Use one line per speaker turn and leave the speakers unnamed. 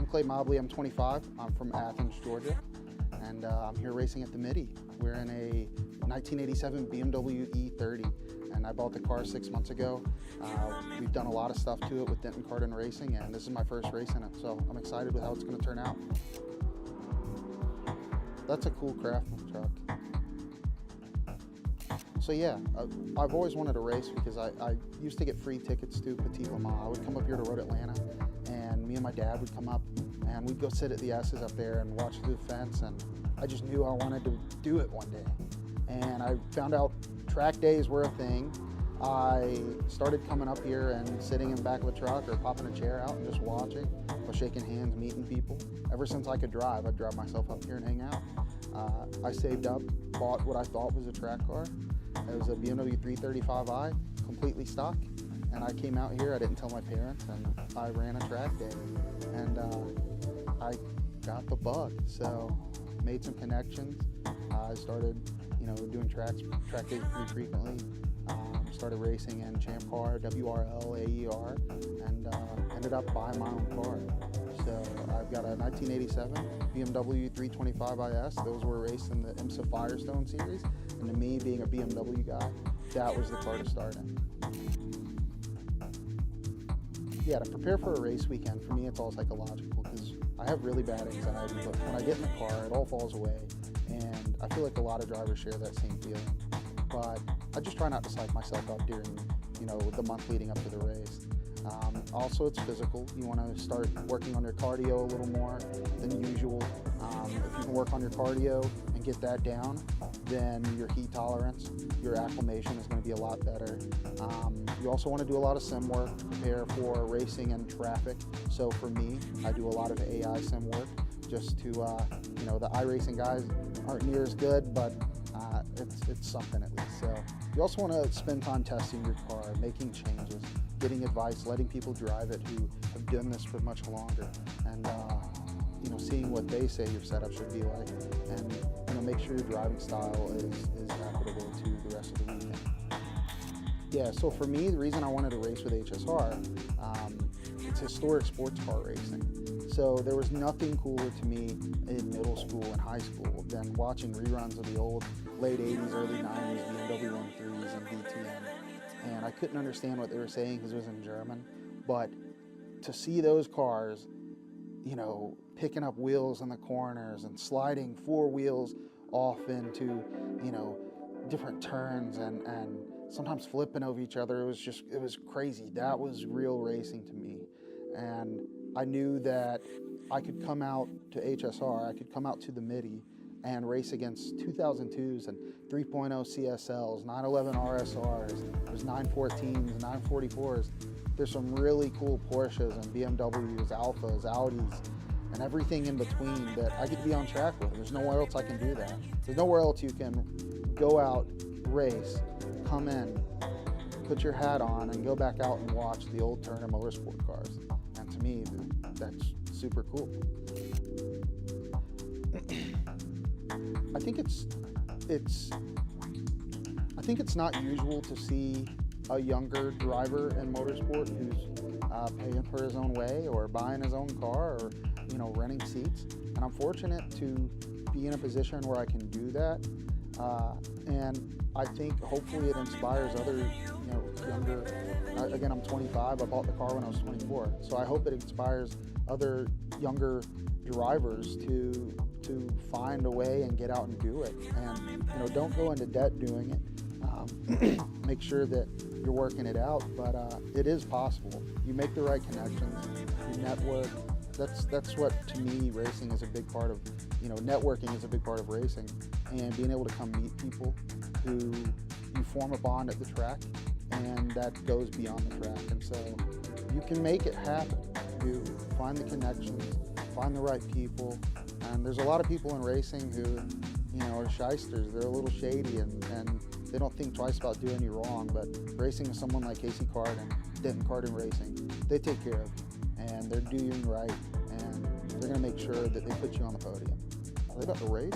Clay Mobley, I'm 25, I'm from Athens, Georgia, and I'm here racing at the Mitty. We're in a 1987 BMW E30, and I bought the car 6 months ago. We've done a lot of stuff to it with Denton Cardin Racing, and this is my first race in it, so I'm excited with how it's going to turn out. That's a cool Craftsman truck. So yeah, I've always wanted to race because I used to get free tickets to Petit Le Mans. I would come up here to Road Atlanta, and me and my dad would come up, and we'd go sit at the S's up there and watch through the fence, and I just knew I wanted to do it one day. And I found out track days were a thing. I started coming up here and sitting in the back of a truck or popping a chair out and just watching, or shaking hands, meeting people. Ever since I could drive, I'd drive myself up here and hang out. I saved up, bought what I thought was a track car. It was a BMW 335i, completely stock. And I came out here, I didn't tell my parents, and I ran a track day. And I got the bug, so made some connections. I started, doing track days pretty frequently. Started racing in Champ Car, WRL, AER, and ended up buying my own car. So I've got a 1987 BMW 325IS. Those were raced in the IMSA Firestone series. And to me, being a BMW guy, that was the car to start in. Yeah, to prepare for a race weekend, for me, it's all psychological because I have really bad anxiety, but when I get in the car, it all falls away. And I feel like a lot of drivers share that same feeling. But I just try not to psych myself up during, the month leading up to the race. Also, it's physical. You want to start working on your cardio a little more than usual. If you can work on your cardio and get that down, then your heat tolerance, your acclimation is going to be a lot better. You also want to do a lot of sim work to prepare for racing and traffic. So for me, I do a lot of AI sim work just to, the iRacing guys aren't near as good, but it's something at least. So you also want to spend time testing your car, making changes, getting advice, letting people drive it who have done this for much longer, and seeing what they say your setup should be like, and make sure your driving style is equitable to the rest of the weekend. Yeah, so for me, the reason I wanted to race with HSR, it's historic sports car racing. So there was nothing cooler to me in middle school and high school than watching reruns of the old late 80s, early 90s BMW 1.3s and DTM. And I couldn't understand what they were saying because it was in German. But to see those cars, picking up wheels in the corners and sliding four wheels off into, different turns and sometimes flipping over each other, it was crazy. That was real racing to me. And I knew that I could come out to HSR, I could come out to the Mitty and race against 2002s and 3.0 CSLs, 911 RSRs, there's 914s, 944s. There's some really cool Porsches and BMWs, Alphas, Audis, and everything in between that I get to be on track with. There's nowhere else I can do that. There's nowhere else you can go out, race, come in, put your hat on, and go back out and watch the old Turner Motorsport cars. And to me, that's super cool. I think it's not usual to see a younger driver in motorsport who's paying for his own way or buying his own car or renting seats. And I'm fortunate to be in a position where I can do that. And I think hopefully it inspires other younger. Again, I'm 25. I bought the car when I was 24. So I hope it inspires other younger drivers to find a way and get out and do it. And don't go into debt doing it. Make sure that you're working it out, but it is possible. You make the right connections, you network. That's what, to me, racing is a big part of, networking is a big part of racing, and being able to come meet people who you form a bond at the track, and that goes beyond the track. And so you can make it happen. You find the connections, find the right people, and there's a lot of people in racing who, are shysters. They're a little shady, and they don't think twice about doing you wrong, but racing with someone like Casey Cardin, Denton Cardin Racing, they take care of you, and they're doing right, and they're going to make sure that they put you on the podium. Are they about to race?